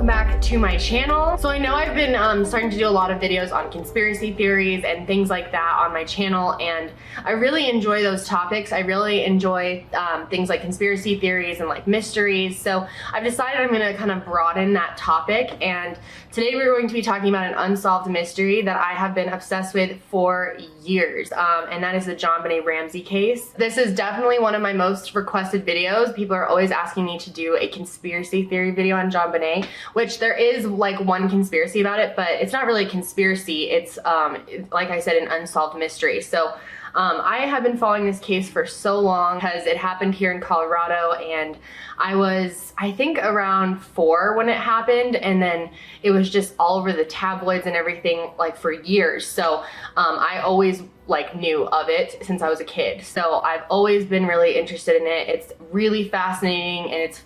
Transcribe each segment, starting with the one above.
welcome back to my channel. So I know I've been starting to do a lot of videos on conspiracy theories and things like that on my channel, and I really enjoy those topics. I really enjoy things like conspiracy theories and like mysteries. So I've decided I'm gonna kind of broaden that topic, and today we're going to be talking about an unsolved mystery that I have been obsessed with for years, and that is the JonBenét Ramsey case. This is definitely one of my most requested videos. People are always asking me to do a conspiracy theory video on JonBenét, which there is like one conspiracy about it, but it's not really a conspiracy. It's like I said, an unsolved mystery. So I have been following this case for so long because it happened here in Colorado, and I was, I think, around 4 when it happened, and then it was just all over the tabloids and everything like for years. So I always like knew of it since I was a kid. So I've always been really interested in it. It's really fascinating, and it's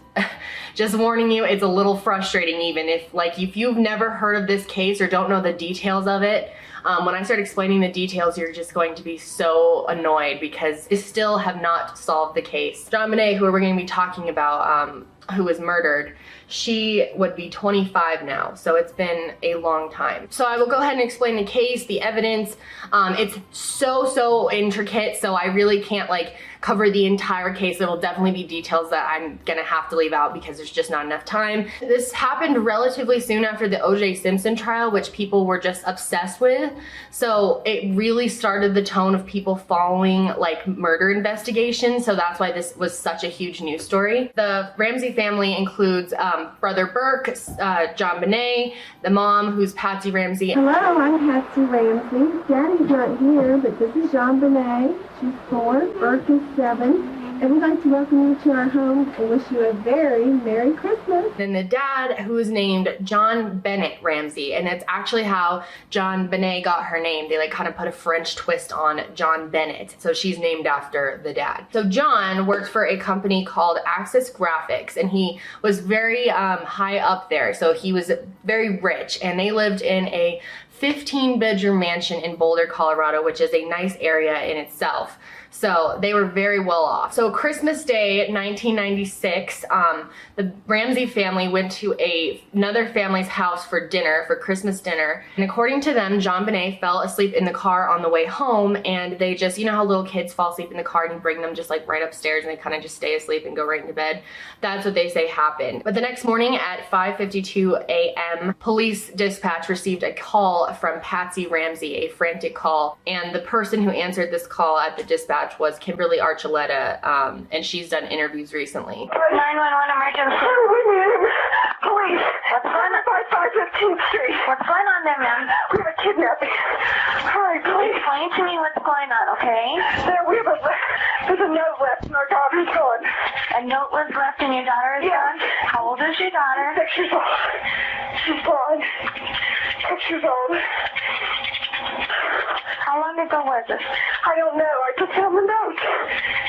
just warning you, it's a little frustrating even if you've never heard of this case or don't know the details of it. When I start explaining the details, you're just going to be so annoyed because they still have not solved the case. JonBenét, who we're going to be talking about, who was murdered, she would be 25 now, so it's been a long time. So I will go ahead and explain the case, the evidence. It's so intricate, so I really can't like cover the entire case. There will definitely be details that I'm gonna have to leave out because there's just not enough time. This happened relatively soon after the O.J. Simpson trial, which people were just obsessed with. So it really started the tone of people following like murder investigations. So that's why this was such a huge news story. The Ramsey family includes brother Burke, JonBenét, the mom, who's Patsy Ramsey. Hello, I'm Patsy Ramsey. Daddy's not here, but this is JonBenét. She's 4, Burke is 7. And we'd like to welcome you to our home and wish you a very Merry Christmas. Then the dad, who is named JonBenét Ramsey, and it's actually how JonBenét got her name. They like kind of put a French twist on JonBenét, so she's named after the dad. So John worked for a company called Access Graphics, and he was very high up there. So he was very rich, and they lived in a 15-bedroom mansion in Boulder, Colorado, which is a nice area in itself. So they were very well off. So Christmas Day 1996, the Ramsey family went to another family's house for dinner, for Christmas dinner. And according to them, JonBenét fell asleep in the car on the way home, and they just, you know how little kids fall asleep in the car and you bring them just like right upstairs and they kind of just stay asleep and go right into bed? That's what they say happened. But the next morning at 5:52 a.m., police dispatch received a call from Patsy Ramsey, a frantic call. And the person who answered this call at the dispatch was Kimberly Archuleta, and she's done interviews recently. 911 emergency. Police. What's going on? 15th Street. What's going on there, ma'am? We have a kidnapping. Hi, please. Explain to me what's going on, okay? There's a note left and our daughter's gone. A note was left and your daughter is gone? How old is your daughter? 6 years old. She's gone. 6 years old. How long ago was this? I don't know. I just found the note.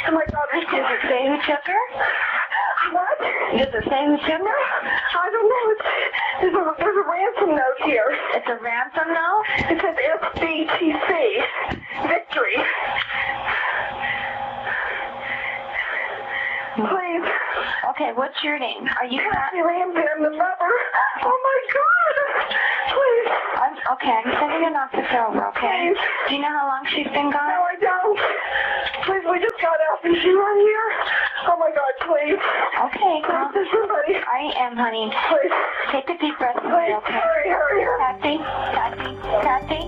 And my daughter's Does it say who took her? What? Does it say who took her? I don't know. There's a ransom note here. It's a ransom note? It says FBTC. Victory. Please. Okay, what's your name? Are you Patsy Ramsey, I'm the mother. Oh my God. Please. Okay, I'm sending an officer over, okay? Please. Do you know how long she's been gone? No, I don't. Please, we just got out. Is she right here? Oh my God, please. Okay, well, There's somebody. I am, honey. Please. Take a deep breath, Please, okay? hurry. Patsy.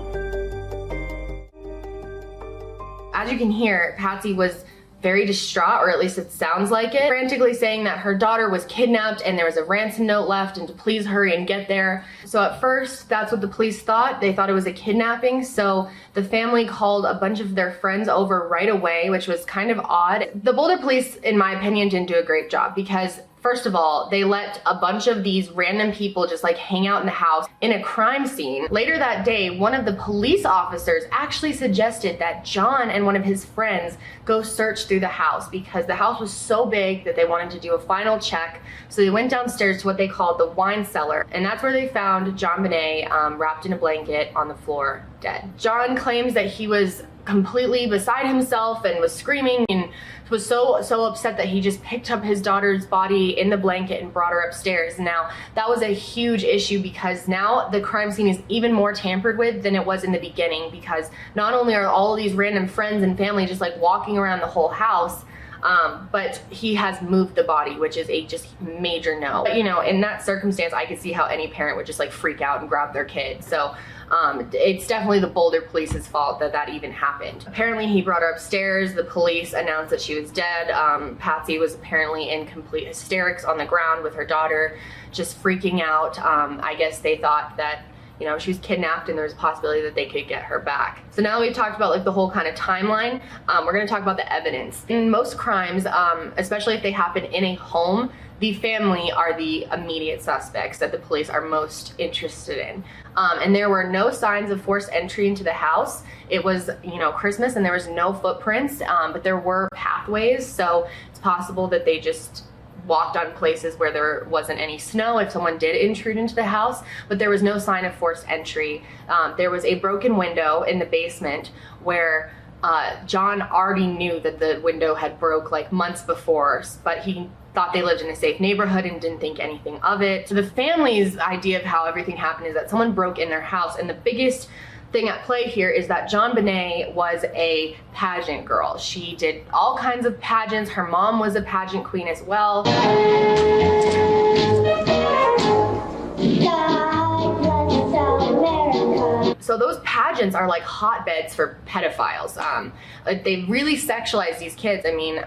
As you can hear, Patsy was very distraught, or at least it sounds like it, frantically saying that her daughter was kidnapped and there was a ransom note left and to please hurry and get there. So at first, that's what the police thought. They thought it was a kidnapping, so the family called a bunch of their friends over right away, which was kind of odd. The Boulder police, in my opinion, didn't do a great job because first of all, they let a bunch of these random people just like hang out in the house in a crime scene. Later that day, one of the police officers actually suggested that John and one of his friends go search through the house because the house was so big that they wanted to do a final check. So they went downstairs to what they called the wine cellar, and that's where they found JonBenét wrapped in a blanket on the floor, dead. John claims that he was completely beside himself and was screaming and was so upset that he just picked up his daughter's body in the blanket and brought her upstairs. Now, that was a huge issue because now the crime scene is even more tampered with than it was in the beginning, because not only are all of these random friends and family just like walking around the whole house, but he has moved the body, which is a just major no. But, you know, in that circumstance, I could see how any parent would just like freak out and grab their kid. So it's definitely the Boulder police's fault that that even happened. Apparently he brought her upstairs. The police announced that she was dead. Patsy was apparently in complete hysterics on the ground with her daughter, just freaking out. I guess they thought that, you know, she was kidnapped and there was a possibility that they could get her back. So now we've talked about like the whole kind of timeline, we're gonna talk about the evidence. In most crimes, especially if they happen in a home, the family are the immediate suspects that the police are most interested in. And there were no signs of forced entry into the house. It was, you know, Christmas and there was no footprints, but there were pathways. So it's possible that they just walked on places where there wasn't any snow if someone did intrude into the house, but there was no sign of forced entry. There was a broken window in the basement where John already knew that the window had broke like months before, but he thought they lived in a safe neighborhood and didn't think anything of it. So the family's idea of how everything happened is that someone broke in their house, and the biggest thing at play here is that JonBenét was a pageant girl. She did all kinds of pageants. Her mom was a pageant queen as well. So those pageants are like hotbeds for pedophiles. They really sexualize these kids. I mean,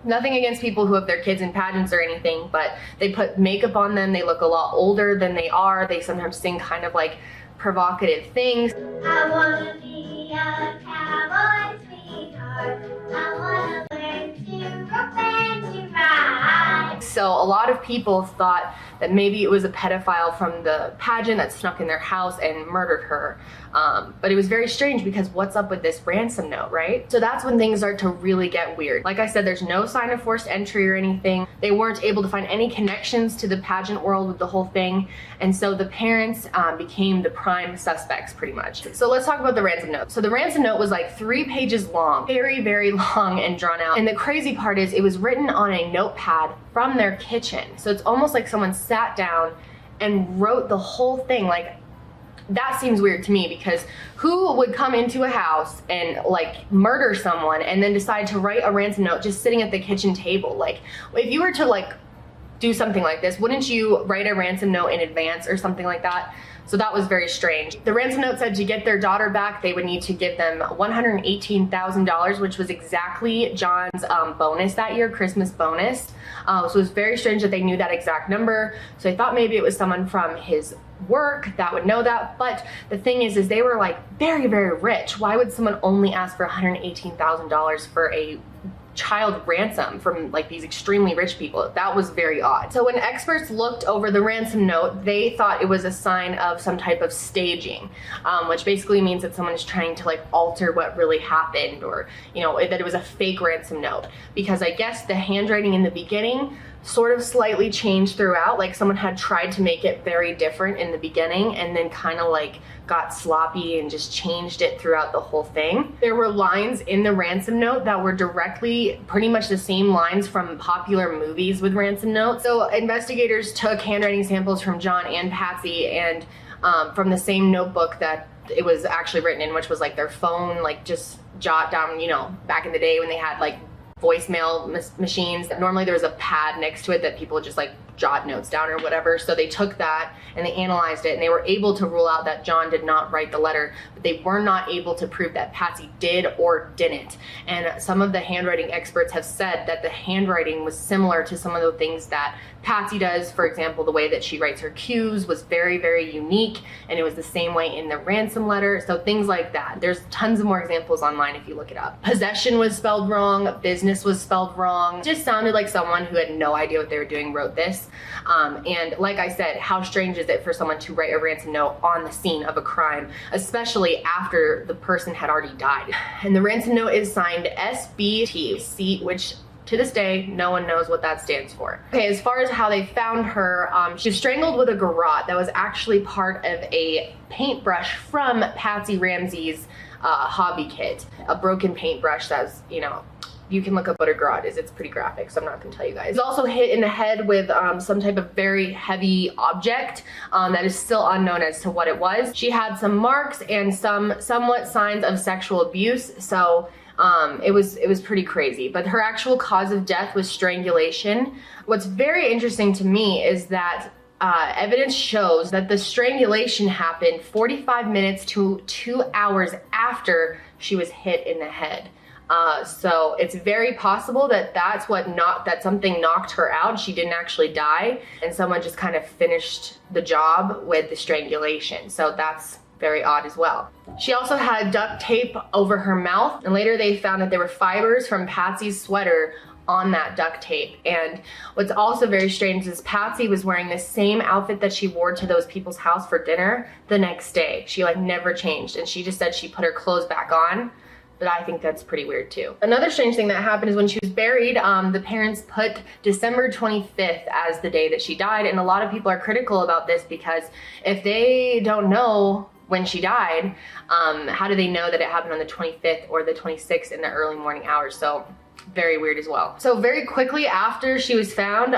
nothing against people who have their kids in pageants or anything, but they put makeup on them. They look a lot older than they are. They sometimes sing kind of like provocative things. I wanna be a cowboy sweetheart. I wanna learn to rope and to ride. So a lot of people thought that maybe it was a pedophile from the pageant that snuck in their house and murdered her. But it was very strange because what's up with this ransom note, right? So that's when things start to really get weird. Like I said, there's no sign of forced entry or anything. They weren't able to find any connections to the pageant world with the whole thing. And so the parents became the prime suspects pretty much. So let's talk about the ransom note. So the ransom note was like 3 pages long, very, very long and drawn out. And the crazy part is it was written on a notepad from their kitchen. So it's almost like someone sat down and wrote the whole thing. Like, that seems weird to me, because who would come into a house and like murder someone and then decide to write a ransom note just sitting at the kitchen table? Like, if you were to like do something like this, wouldn't you write a ransom note in advance or something like that? So that was very strange. The ransom note said to get their daughter back, they would need to give them $118,000, which was exactly John's bonus that year, Christmas bonus. So it was very strange that they knew that exact number. So I thought maybe it was someone from his work that would know that. But the thing is they were like very, very rich. Why would someone only ask for $118,000 for a child ransom from like these extremely rich people? That was very odd. So when experts looked over the ransom note, they thought it was a sign of some type of staging, which basically means that someone is trying to like alter what really happened, or, you know, that it was a fake ransom note, because I guess the handwriting in the beginning sort of slightly changed throughout. Like someone had tried to make it very different in the beginning and then kind of like got sloppy and just changed it throughout the whole thing. There were lines in the ransom note that were directly pretty much the same lines from popular movies with ransom notes. So investigators took handwriting samples from John and Patsy, and from the same notebook that it was actually written in, which was like their phone, like just jot down, you know, back in the day when they had like voicemail machines. Normally there was a pad next to it that people just like jot notes down or whatever. So they took that and they analyzed it, and they were able to rule out that John did not write the letter, but they were not able to prove that Patsy did or didn't. And some of the handwriting experts have said that the handwriting was similar to some of the things that Patsy does. For example, the way that she writes her cues was very, very unique, and it was the same way in the ransom letter. So things like that. There's tons of more examples online if you look it up. Possession was spelled wrong, business was spelled wrong. It just sounded like someone who had no idea what they were doing wrote this. And like I said, how strange is it for someone to write a ransom note on the scene of a crime, especially after the person had already died? And the ransom note is signed SBT, which to this day, no one knows what that stands for. Okay, as far as how they found her, she was strangled with a garrote that was actually part of a paintbrush from Patsy Ramsey's hobby kit. A broken paintbrush that's, you know, you can look up what a garrote is. It's pretty graphic, so I'm not gonna tell you guys. She's also hit in the head with some type of very heavy object that is still unknown as to what it was. She had some marks and some somewhat signs of sexual abuse, so it was pretty crazy. But her actual cause of death was strangulation. What's very interesting to me is that evidence shows that the strangulation happened 45 minutes to 2 hours after she was hit in the head. So it's very possible that that something knocked her out. She didn't actually die, and someone just kind of finished the job with the strangulation. So that's very odd as well. She also had duct tape over her mouth, and later they found that there were fibers from Patsy's sweater on that duct tape. And what's also very strange is Patsy was wearing the same outfit that she wore to those people's house for dinner the next day. She like never changed, and she just said she put her clothes back on. But I think that's pretty weird too. Another strange thing that happened is when she was buried, the parents put December 25th as the day that she died. And a lot of people are critical about this because if they don't know when she died, how do they know that it happened on the 25th or the 26th in the early morning hours? So very weird as well. So very quickly after she was found,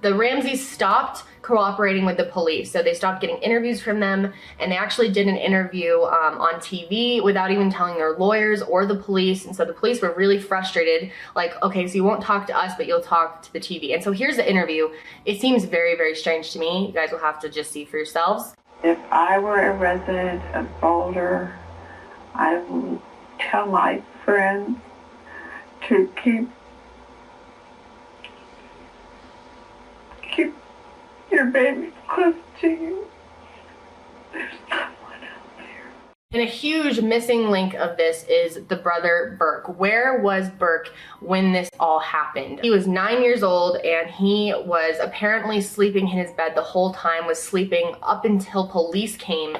the Ramseys stopped cooperating with the police. So they stopped getting interviews from them, and they actually did an interview on TV without even telling their lawyers or the police. And so the police were really frustrated, like, okay, so you won't talk to us, but you'll talk to the TV. And so here's the interview. It seems very, very strange to me. You guys will have to just see for yourselves. If I were a resident of Boulder, I would tell my friends to keep your baby close to you. There's someone out there. And a huge missing link of this is the brother Burke. Where was Burke when this all happened? He was 9 years old, and he was apparently sleeping in his bed the whole time, was sleeping up until police came,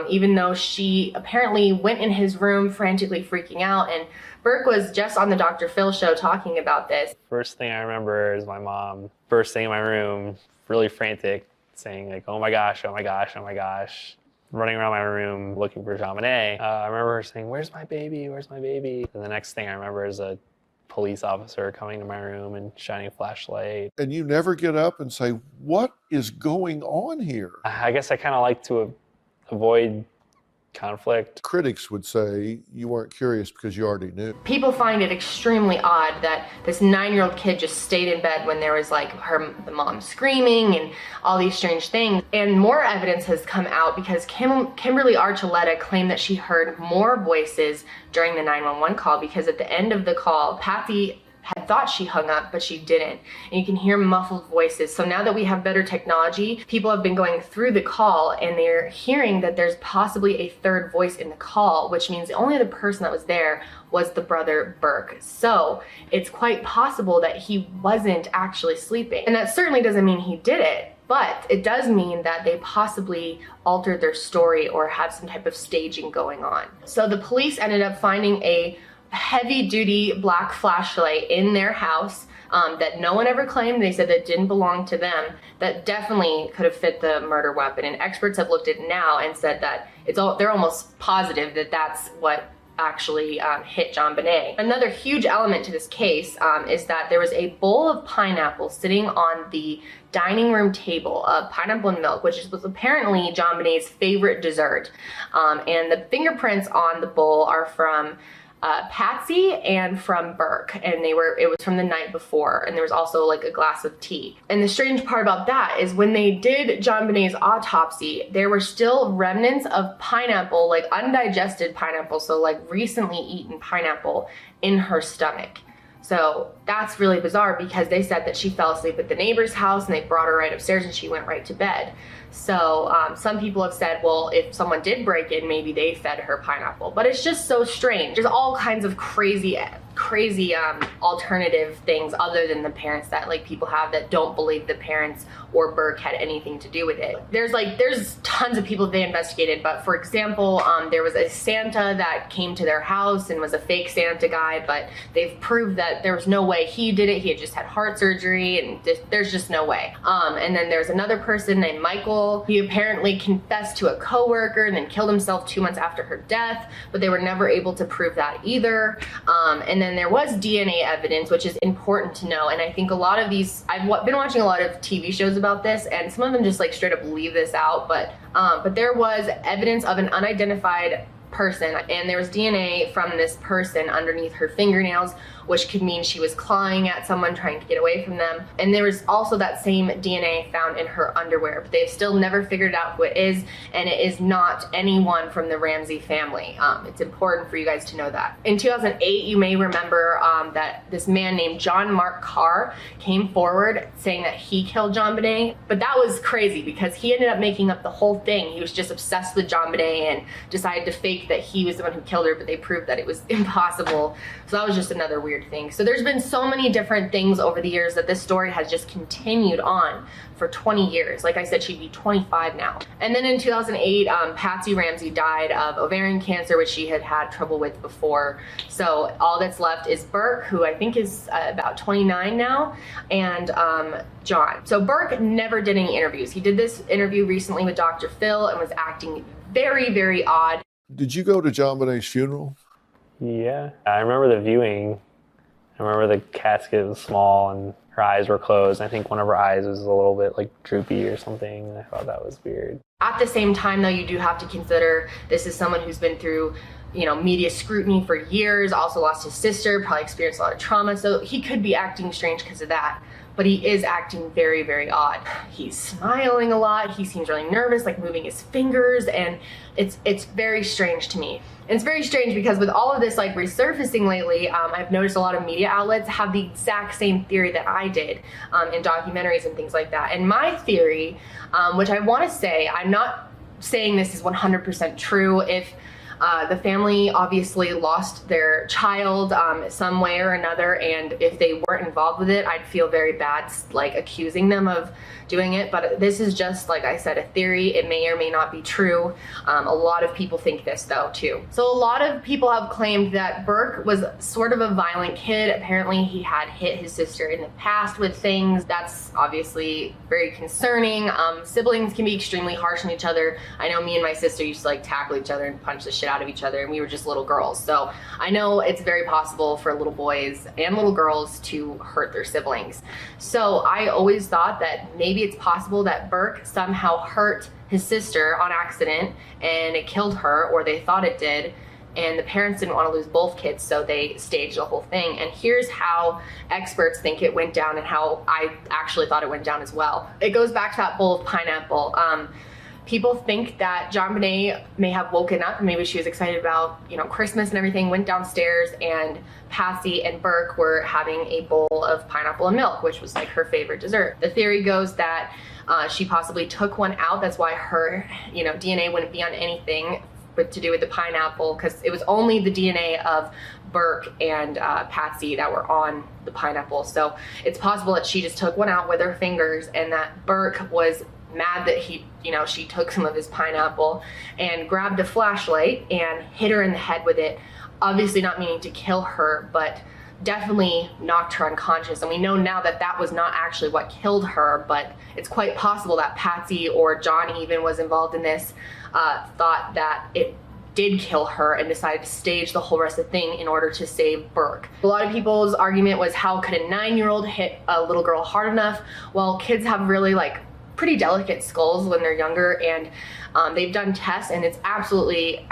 even though she apparently went in his room frantically freaking out. And Burke was just on the Dr. Phil show talking about this. First thing I remember is my mom bursting in my room, really frantic, saying like, oh my gosh, oh my gosh, oh my gosh. Running around my room looking for JonBenét. I remember her saying, where's my baby, where's my baby? And the next thing I remember is a police officer coming to my room and shining a flashlight. And you never get up and say, what is going on here? I guess I kind of like to avoid conflict. Critics would say you weren't curious because you already knew. People find it extremely odd that this 9-year-old kid just stayed in bed when there was like the mom screaming and all these strange things. And more evidence has come out because Kimberly Archuleta claimed that she heard more voices during the 911 call, because at the end of the call, Patsy had thought she hung up, but she didn't. And you can hear muffled voices. So now that we have better technology, people have been going through the call and they're hearing that there's possibly a third voice in the call, which means only the person that was there was the brother Burke. So it's quite possible that he wasn't actually sleeping. And that certainly doesn't mean he did it, but it does mean that they possibly altered their story or had some type of staging going on. So the police ended up finding a heavy-duty black flashlight in their house that no one ever claimed. They said that didn't belong to them, that definitely could have fit the murder weapon. And experts have looked at it now and said that they're almost positive that that's what actually hit JonBenét. Another huge element to this case is that there was a bowl of pineapple sitting on the dining room table, of pineapple and milk, which was apparently JonBenét's favorite dessert. And the fingerprints on the bowl are from Patsy and from Burke, and it was from the night before, and there was also like a glass of tea. And the strange part about that is when they did JonBenét's autopsy, there were still remnants of pineapple, like undigested pineapple, so like recently eaten pineapple in her stomach. So that's really bizarre because they said that she fell asleep at the neighbor's house and they brought her right upstairs and she went right to bed. So some people have said, well, if someone did break in, maybe they fed her pineapple. But it's just so strange. There's all kinds of crazy crazy alternative things other than the parents that like people have that don't believe the parents or Burke had anything to do with it. There's tons of people they investigated, but for example, there was a Santa that came to their house and was a fake Santa guy, but they've proved that there was no way he did it. He had just had heart surgery, and there's just no way. And then there's another person named Michael. He apparently confessed to a coworker and then killed himself 2 months after her death, but they were never able to prove that either. And then there was DNA evidence, which is important to know. And I think a lot of these, I've been watching a lot of TV shows about this, and some of them just like straight up leave this out, but there was evidence of an unidentified person, and there was DNA from this person underneath her fingernails, which could mean she was clawing at someone trying to get away from them. And there was also that same DNA found in her underwear, but they've still never figured out who it is, and it is not anyone from the Ramsey family. It's important for you guys to know that. In 2008, you may remember that this man named John Mark Carr came forward saying that he killed JonBenét, but that was crazy because he ended up making up the whole thing. He was just obsessed with JonBenét and decided to fake that he was the one who killed her, but they proved that it was impossible. So that was just another weird thing. So there's been so many different things over the years that this story has just continued on for 20 years. Like I said, she'd be 25 now. And then in 2008, Patsy Ramsey died of ovarian cancer, which she had trouble with before. So all that's left is Burke, who I think is about 29 now, and John. So Burke never did any interviews. He did this interview recently with Dr. Phil and was acting very, very odd. Did you go to JonBenét's funeral? Yeah, I remember the viewing. I remember the casket was small and her eyes were closed. I think one of her eyes was a little bit like droopy or something, and I thought that was weird. At the same time, though, you do have to consider this is someone who's been through, you know, media scrutiny for years, also lost his sister, probably experienced a lot of trauma, so he could be acting strange because of that. But he is acting very, very odd. He's smiling a lot. He seems really nervous, like moving his fingers, and it's very strange to me. And it's very strange because with all of this like resurfacing lately, I've noticed a lot of media outlets have the exact same theory that I did in documentaries and things like that. And my theory, which I want to say, I'm not saying this is 100% true. If the family obviously lost their child some way or another, and if they weren't involved with it, I'd feel very bad like accusing them of doing it. But this is just, like I said, a theory. It may or may not be true. A lot of people think this though too. So a lot of people have claimed that Burke was sort of a violent kid. Apparently he had hit his sister in the past with things. That's obviously very concerning. Siblings can be extremely harsh on each other. I know me and my sister used to like tackle each other and punch the shit out of each other, and we were just little girls. So I know it's very possible for little boys and little girls to hurt their siblings. So I always thought that maybe it's possible that Burke somehow hurt his sister on accident and it killed her, or they thought it did, and the parents didn't want to lose both kids, so they staged the whole thing. And here's how experts think it went down and how I actually thought it went down as well. It goes back to that bowl of pineapple. People think that JonBenét may have woken up, maybe she was excited about, you know, Christmas and everything, went downstairs, and Patsy and Burke were having a bowl of pineapple and milk, which was like her favorite dessert. The theory goes that she possibly took one out. That's why her, you know, DNA wouldn't be on anything to do with the pineapple, because it was only the DNA of Burke and Patsy that were on the pineapple. So it's possible that she just took one out with her fingers, and that Burke was mad that she took some of his pineapple and grabbed a flashlight and hit her in the head with it, obviously not meaning to kill her, but definitely knocked her unconscious. And we know now that that was not actually what killed her, but it's quite possible that Patsy or Johnny even was involved in this, thought that it did kill her and decided to stage the whole rest of the thing in order to save Burke. A lot of people's argument was, how could a 9-year-old hit a little girl hard enough? Well, kids have really like pretty delicate skulls when they're younger, and they've done tests, and it's absolutely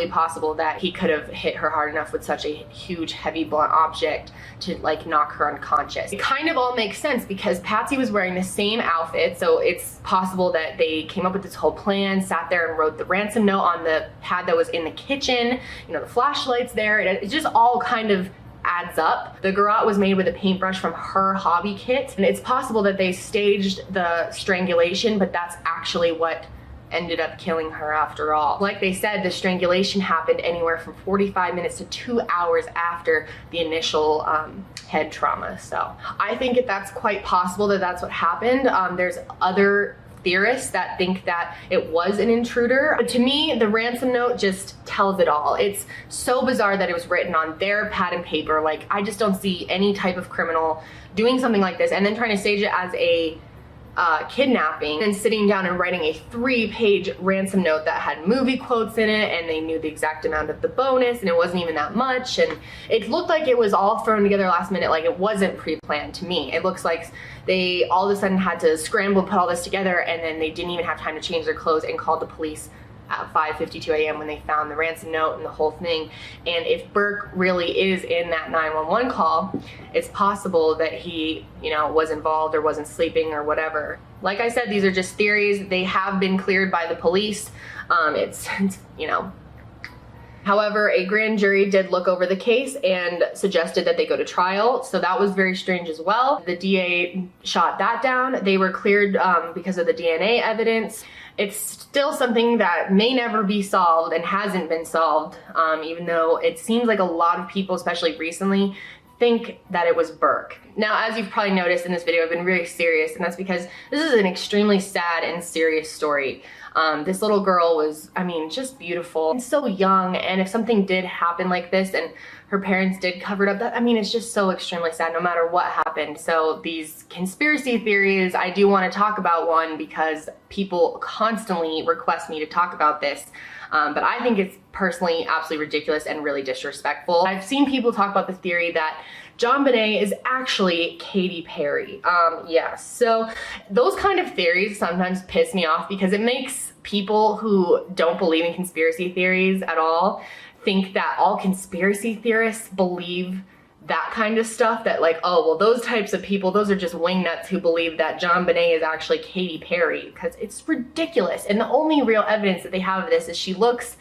possible that he could have hit her hard enough with such a huge, heavy, blunt object to like knock her unconscious. It kind of all makes sense because Patsy was wearing the same outfit, so it's possible that they came up with this whole plan, sat there and wrote the ransom note on the pad that was in the kitchen, you know, the flashlight's there. It just all kind of adds up. The garrote was made with a paintbrush from her hobby kit, and it's possible that they staged the strangulation, but that's actually what ended up killing her after all. Like they said, the strangulation happened anywhere from 45 minutes to 2 hours after the initial head trauma. So I think that's quite possible that that's what happened. There's other theorists that think that it was an intruder. But to me, the ransom note just tells it all. It's so bizarre that it was written on their pad and paper. Like, I just don't see any type of criminal doing something like this and then trying to stage it as a kidnapping and sitting down and writing a 3-page ransom note that had movie quotes in it, and they knew the exact amount of the bonus, and it wasn't even that much, and it looked like it was all thrown together last minute. Like, it wasn't pre-planned to me. It looks like they all of a sudden had to scramble and put all this together, and then they didn't even have time to change their clothes and called the police at 5:52 a.m. when they found the ransom note and the whole thing. And if Burke really is in that 911 call, it's possible that he, you know, was involved or wasn't sleeping or whatever. Like I said, these are just theories. They have been cleared by the police. It's you know. However, a grand jury did look over the case and suggested that they go to trial. So that was very strange as well. The DA shot that down. They were cleared because of the DNA evidence. It's still something that may never be solved and hasn't been solved, even though it seems like a lot of people, especially recently, think that it was Burke. Now, as you've probably noticed in this video, I've been really serious, and that's because this is an extremely sad and serious story. This little girl was, I mean, just beautiful and so young, and if something did happen like this and her parents did cover it up, that, I mean, it's just so extremely sad no matter what happened. So these conspiracy theories, I do want to talk about one because people constantly request me to talk about this. But I think it's personally absolutely ridiculous and really disrespectful. I've seen people talk about the theory that JonBenét is actually Katy Perry. Yes, so those kind of theories sometimes piss me off because it makes people who don't believe in conspiracy theories at all think that all conspiracy theorists believe that kind of stuff, that like, oh, well, those types of people, those are just wingnuts who believe that JonBenét is actually Katy Perry, because it's ridiculous. And the only real evidence that they have of this is she looks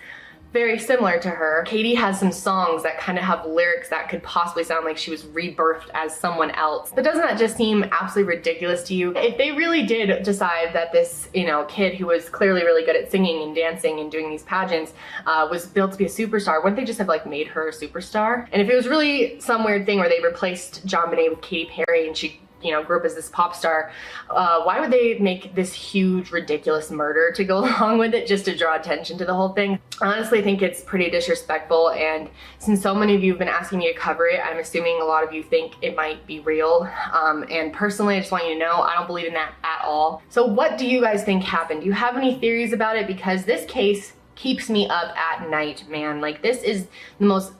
very similar to her. Katy has some songs that kind of have lyrics that could possibly sound like she was rebirthed as someone else. But doesn't that just seem absolutely ridiculous to you? If they really did decide that this, you know, kid who was clearly really good at singing and dancing and doing these pageants was built to be a superstar, wouldn't they just have like made her a superstar? And if it was really some weird thing where they replaced JonBenét with Katy Perry and she, you know, grew up as this pop star, why would they make this huge, ridiculous murder to go along with it just to draw attention to the whole thing? I honestly think it's pretty disrespectful, and since so many of you have been asking me to cover it, I'm assuming a lot of you think it might be real. And personally, I just want you to know, I don't believe in that at all. So what do you guys think happened? Do you have any theories about it? Because this case keeps me up at night, man. Like, this is the most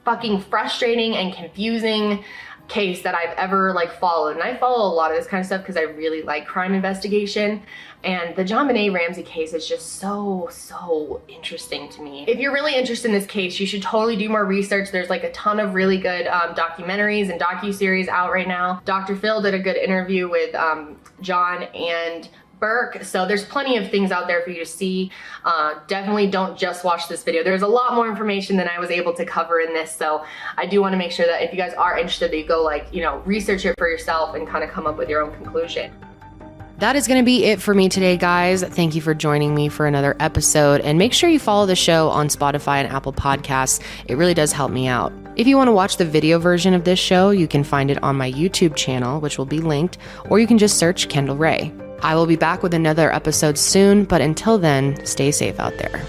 fucking frustrating and confusing case that I've ever like followed, and I follow a lot of this kind of stuff because I really like crime investigation, and the JonBenét Ramsey case is just so interesting to me. If you're really interested in this case, you should totally do more research. There's like a ton of really good documentaries and docuseries out right now. Dr. Phil did a good interview with John and Burke, so there's plenty of things out there for you to see. Definitely don't just watch this video. There's a lot more information than I was able to cover in this, so I do want to make sure that if you guys are interested, that you go, like, you know, research it for yourself and kind of come up with your own conclusion. That is going to be it for me today, guys. Thank you for joining me for another episode, and make sure you follow the show on Spotify and Apple Podcasts. It really does help me out. If you want to watch the video version of this show, you can find it on my YouTube channel, which will be linked, or you can just search Kendall Ray. I will be back with another episode soon, but until then, stay safe out there.